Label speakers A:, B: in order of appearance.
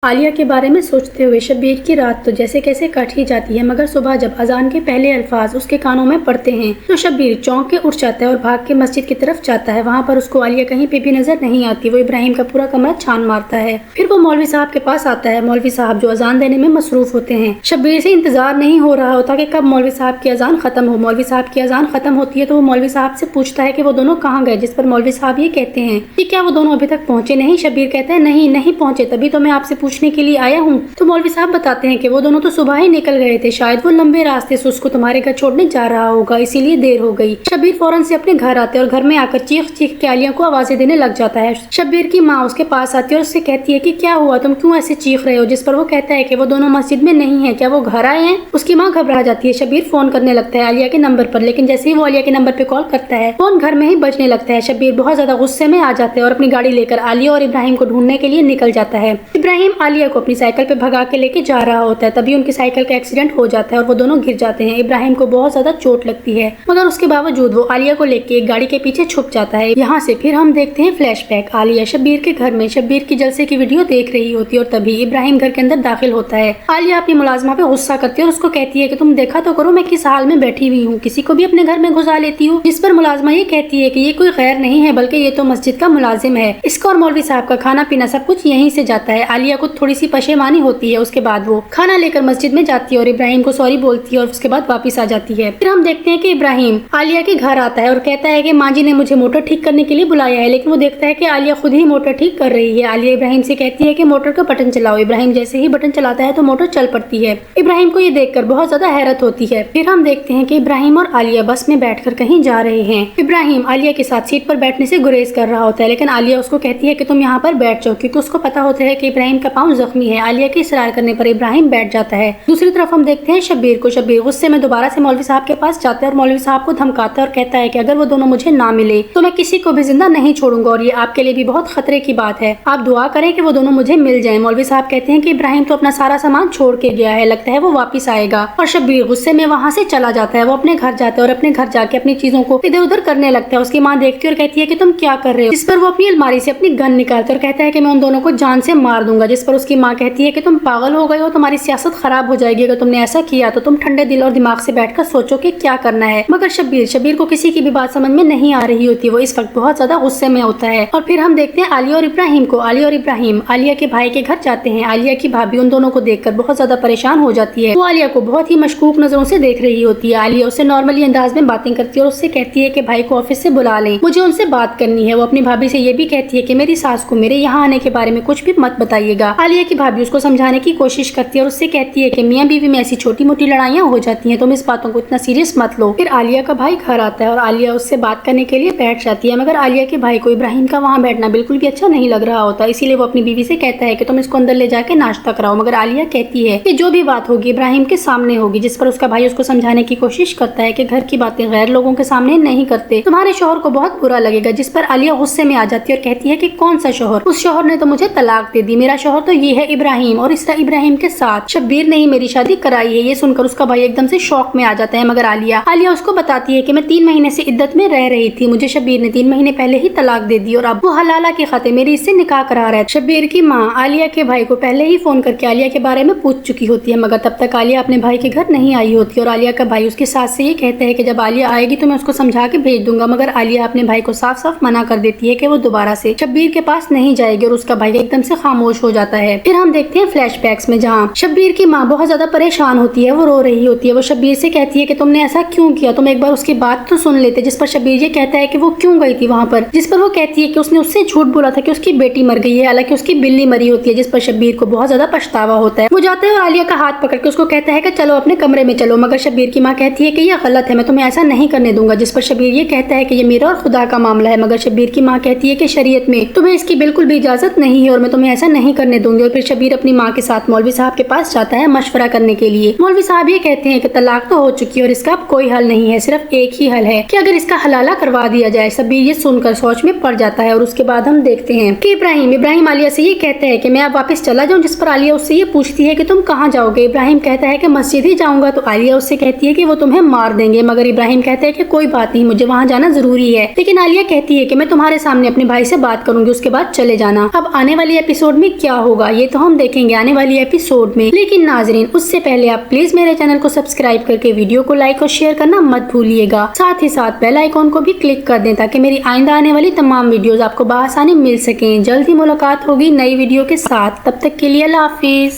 A: عالیہ کے بارے میں سوچتے ہوئے شبیر کی رات تو جیسے کیسے کٹ ہی جاتی ہے، مگر صبح جب اذان کے پہلے الفاظ اس کے کانوں میں پڑتے ہیں تو شبیر چونک کے اٹھ جاتا ہے اور بھاگ کے مسجد کی طرف جاتا ہے۔ وہاں پر اس کو عالیہ کہیں پہ بھی نظر نہیں آتی۔ وہ ابراہیم کا پورا کمرہ چھان مارتا ہے، پھر وہ مولوی صاحب کے پاس آتا ہے۔ مولوی صاحب جو اذان دینے میں مصروف ہوتے ہیں، شبیر سے انتظار نہیں ہو رہا ہوتا کہ کب مولوی صاحب کی اذان ختم ہو۔ مولوی صاحب کی اذان ختم ہوتی ہے تو وہ مولوی صاحب سے پوچھتا ہے کہ وہ دونوں کہاں گئے، جس پر مولوی صاحب یہ کہتے ہیں کہ کیا وہ دونوں ابھی تک پہنچے نہیں؟ شبیر کہتا ہے نہیں پہنچے، تبھی تو میں آپ سے پوچھنے کے لیے آیا ہوں۔ تو مولوی صاحب بتاتے ہیں کہ وہ دونوں تو صبح ہی نکل گئے تھے، شاید وہ لمبے راستے سے اس کو تمہارے گھر چھوڑنے جا رہا ہوگا، اسی لیے دیر ہو گئی۔ شبیر فوراً سے اپنے گھر آتے اور گھر میں آ کر چیخ کے عالیہ کو آوازیں دینے لگ جاتا ہے۔ شبیر کی ماں اس کے پاس آتی ہے اور اس سے کہتی ہے کہ کیا ہوا، تم کیوں ایسے چیخ رہے ہو؟ جس پر وہ کہتا ہے کہ وہ دونوں مسجد میں نہیں ہیں، کیا وہ گھر آئے ہیں؟ اس کی ماں گھبرا جاتی ہے۔ شبیر فون کرنے لگتا ہے عالیہ کے نمبر پر، لیکن جیسے ہی وہ عالیہ کے نمبر پہ کال کرتا ہے فون گھر میں ہی بجنے لگتا ہے۔ شبیر بہت زیادہ غصے میں آ جاتا ہے اور اپنی گاڑی لے کر عالیہ اور ابراہیم کو ڈھونڈنے کے لیے نکل جاتا ہے۔ ابراہیم عالیہ کو اپنی سائیکل پہ بھگا کے لے کے جا رہا ہوتا ہے، تبھی ان کی سائیکل کا ایکسیڈنٹ ہو جاتا ہے اور وہ دونوں گر جاتے ہیں۔ ابراہیم کو بہت زیادہ چوٹ لگتی ہے، مگر اس کے باوجود وہ عالیہ کو لے کے ایک گاڑی کے پیچھے چھپ جاتا ہے۔ یہاں سے پھر ہم دیکھتے ہیں فلیش بیک۔ عالیہ شبیر کے گھر میں شبیر کی جلسے کی ویڈیو دیکھ رہی ہوتی ہے اور تبھی ابراہیم گھر کے اندر داخل ہوتا ہے۔ عالیہ اپنی ملازمہ پہ غصہ کرتی ہے اور اس کو کہتی ہے کہ تم دیکھا تو کرو میں کس حال میں بیٹھی ہوئی ہوں، کسی کو بھی اپنے گھر میں گھسا لیتی ہوں۔ جس پر ملازمہ یہ کہتی ہے کہ یہ کوئی غیر نہیں ہے بلکہ یہ تو مسجد کا ملازم ہے، اس کا اور مولوی صاحب کا کھانا پینا سب کچھ یہیں سے جاتا ہے۔ عالیہ کو تھوڑی سی پشیمانی ہوتی ہے، اس کے بعد وہ کھانا لے کر مسجد میں جاتی ہے اور ابراہیم کو سوری بولتی ہے اور اس کے بعد واپس آ جاتی ہے۔ پھر ہم دیکھتے ہیں کہ ابراہیم عالیہ کے گھر آتا ہے اور کہتا ہے کہ ماں جی نے مجھے موٹر ٹھیک کرنے کے لیے بلایا ہے، لیکن وہ دیکھتا ہے کہ عالیہ خود ہی موٹر ٹھیک کر رہی ہے۔ عالیہ ابراہیم سے کہتی ہے کہ موٹر کا بٹن چلاؤ۔ ابراہیم جیسے ہی بٹن چلاتا ہے تو موٹر چل پڑتی ہے۔ ابراہیم کو یہ دیکھ کر بہت زیادہ حیرت ہوتی ہے۔ پھر ہم دیکھتے ہیں کہ ابراہیم اور عالیہ بس میں بیٹھ کر کہیں جا رہے ہیں۔ ابراہیم عالیہ کے ساتھ سیٹ پر بیٹھنے سے گریز کر رہا ہوتا ہے، لیکن عالیہ اس کو کہتی ہے کہ تم یہاں پر بیٹھ جاؤ، کیونکہ اس کو پتا ہوتا ہے کہ ابراہیم کا پاؤں زخمی ہے۔ عالیہ کے اصرار کرنے پر ابراہیم بیٹھ جاتا ہے۔ دوسری طرف ہم دیکھتے ہیں شبیر کو۔ شبیر غصے میں دوبارہ سے مولوی صاحب کے پاس جاتا ہے اور مولوی صاحب کو دھمکاتا ہے اور کہتا ہے کہ اگر وہ دونوں مجھے نہ ملے تو میں کسی کو بھی زندہ نہیں چھوڑوں گا اور یہ آپ کے لیے بھی بہت خطرے کی بات ہے، آپ دعا کریں کہ وہ دونوں مجھے مل جائیں۔ مولوی صاحب کہتے ہیں کہ ابراہیم تو اپنا سارا سامان چھوڑ کے گیا ہے، لگتا ہے وہ واپس آئے گا، اور شبیر غصے میں وہاں سے چلا جاتا ہے۔ وہ اپنے گھر جاتا ہے اور اپنے گھر جا کے اپنی چیزوں کو ادھر ادھر کرنے لگتا ہے۔ اس کی ماں دیکھتی ہے اور کہتی ہے کہ تم کیا کر رہے ہو، جس پر وہ اپنی الماری سے اپنی گن نکالتا ہے اور کہتا ہے کہ میں ان دونوں کو جان سے مار دوں گا، جس پر اس کی ماں کہتی ہے کہ تم پاگل ہو گئے ہو، تمہاری سیاست خراب ہو جائے گی اگر تم نے ایسا کیا تو تم ٹھنڈے دل اور دماغ سے بیٹھ کر سوچو کہ کیا کرنا ہے۔ مگر شبیر کو کسی کی بھی بات سمجھ میں نہیں آ رہی ہوتی، وہ اس وقت بہت زیادہ غصے میں ہوتا ہے۔ اور پھر ہم دیکھتے ہیں عالیہ اور ابراہیم کو۔ عالیہ اور ابراہیم عالیہ کے بھائی کے گھر جاتے ہیں۔ عالیہ کی بھابھی ان دونوں کو دیکھ کر بہت زیادہ پریشان ہو جاتی ہے، وہ عالیہ کو بہت ہی مشکوک نظروں سے دیکھ رہی ہوتی ہے۔ عالیہ اس سے نارملی انداز میں باتیں کرتی ہے اور اس سے کہتی ہے کہ بھائی کو آفس سے بلا لیں، مجھے ان سے بات کرنی ہے۔ وہ اپنی بھابھی سے یہ بھی کہتی ہے کہ میری ساس کو میرے یہاں آنے کے بارے میں کچھ بھی مت بتائیے گا۔ عالیہ کی بھابھی اس کو سمجھانے کی کوشش کرتی ہے اور اس سے کہتی ہے کہ میاں بیوی میں ایسی چھوٹی موٹی لڑائیاں ہو جاتی ہیں، تم اس باتوں کو اتنا سیریس مت لو۔ پھر عالیہ کا بھائی گھر آتا ہے اور عالیہ اس سے بات کرنے کے لیے بیٹھ جاتی ہے، مگر عالیہ کے بھائی کو ابراہیم کا وہاں بیٹھنا بالکل بھی اچھا نہیں لگ رہا ہوتا، اسی لیے وہ اپنی بیوی سے کہتا ہے کہ تم اس کو اندر لے جا کے ناشتہ کراؤ، مگر عالیہ کہتی ہے کہ جو بھی بات ہوگی ابراہیم کے سامنے ہوگی، جس پر اس کا بھائی اس کو سمجھانے کی کوشش کرتا ہے کہ گھر کی باتیں غیر لوگوں کے سامنے نہیں کرتے، تمہارے شوہر کو بہت برا لگے گا۔ جس پر عالیہ غصے میں آ جاتی ہے اور کہتی ہے کہ کون سا شوہر، اس شوہر نے تو مجھے طلاق دے دی، میرا شوہر تو یہ ہے ابراہیم، اور اس طرح ابراہیم کے ساتھ شبیر نے ہی میری شادی کرائی ہے۔ یہ سن کر اس کا بھائی ایک دم سے شوق میں آ جاتا ہے، مگر عالیہ اس کو بتاتی ہے کہ میں 3 مہینے سے عدت میں رہ رہی تھی، مجھے شبیر نے 3 مہینے پہلے ہی طلاق دے دی اور اب وہ حلالہ کی خاطر میری اس سے نکاح کرا رہا ہے۔ شبیر کی ماں عالیہ کے بھائی کو پہلے ہی فون کر کے عالیہ کے بارے میں پوچھ چکی ہوتی ہے، مگر تب تک عالیہ اپنے بھائی کے گھر نہیں آئی ہوتی، اور عالیہ کا بھائی اس کے ساتھ سے یہ کہتا ہے کہ جب عالیہ آئے گی تو میں اس کو سمجھا کے بھیج دوں گا، مگر عالیہ اپنے بھائی کو صاف صاف منع کر دیتی ہے کہ وہ دوبارہ سے شبیر کے پاس نہیں جائے گی، اور اس کا بھائی ایک دم سے خاموش ہو جاتا ہے۔ پھر ہم دیکھتے ہیں فلیش بیکس میں جہاں شبیر کی ماں بہت زیادہ پریشان ہوتی ہے، وہ رو رہی ہوتی ہے، وہ شبیر سے کہتی ہے کہ تم نے ایسا کیوں کیا، تم ایک بار اس کی بات تو سن لیتے، جس پر شبیر یہ کہتا ہے کہ وہ کیوں گئی تھی وہاں پر، جس پر وہ کہتی ہے کہ اس نے اس سے جھوٹ بولا تھا کہ اس کی بیٹی مر گئی ہے، حالانکہ اس کی بلی مری ہوتی ہے، جس پر شبیر کو بہت زیادہ پچھتاوا ہوتا ہے۔ وہ جاتا ہے اور عالیہ کا ہاتھ پکڑ کے اس کو کہتا ہے کہ چلو اپنے کمرے میں چلو، مگر شبیر کی ماں کہتی ہے کہ یہ غلط ہے، میں تمہیں ایسا نہیں کرنے دوں گا، جس پر شبیر یہ کہتا ہے کہ یہ میرا اور خدا کا معاملہ ہے، مگر شبیر کی ماں کہتی ہے کہ شریعت میں تمہیں اس کی بالکل بھی اجازت نہیں ہے اور میں تمہیں ایسا نہیں کرنے دوں گی۔ اور پھر شبیر اپنی ماں کے ساتھ مولوی صاحب کے پاس جاتا ہے مشورہ کرنے کے لیے۔ مولوی صاحب یہ کہتے ہیں کہ طلاق تو ہو چکی ہے اور اس کا اب کوئی حل نہیں ہے، صرف ایک ہی حل ہے کہ اگر اس کا حلالہ کروا دیا جائے۔ شبیر یہ سن کر سوچ میں پڑ جاتا ہے، اور اس کے بعد ہم دیکھتے ہیں کہ ابراہیم عالیہ سے یہ کہتا ہے کہ میں اب واپس چلا جاؤں، جس پر عالیہ اس سے یہ پوچھتی ہے کہ تم کہاں جاؤ گے؟ ابراہیم کہتا ہے کہ مسجد ہی جاؤں گا، تو عالیہ اس سے کہتی ہے کہ وہ تمہیں مار دیں گے، مگر ابراہیم کہتا ہے کہ کوئی بات نہیں، مجھے وہاں جانا ضروری ہے، لیکن عالیہ کہتی ہے کہ میں تمہارے سامنے اپنے بھائی سے بات کروں گی، اس کے بعد چلے جانا۔ اب آنے والی ایپیسوڈ میں کیا ہوگا یہ تو ہم دیکھیں گے آنے والی ایپیسوڈ میں، لیکن ناظرین اس سے پہلے آپ پلیز میرے چینل کو سبسکرائب کر کے ویڈیو کو لائک اور شیئر کرنا مت بھولیے گا، ساتھ ہی ساتھ بیل آئیکن کو بھی کلک کر دیں تاکہ میری آئندہ آنے والی تمام ویڈیوز آپ کو بآسانی مل سکیں۔ جلد ہی ملاقات ہوگی نئی ویڈیو کے ساتھ، تب تک کے لیے اللہ حافظ۔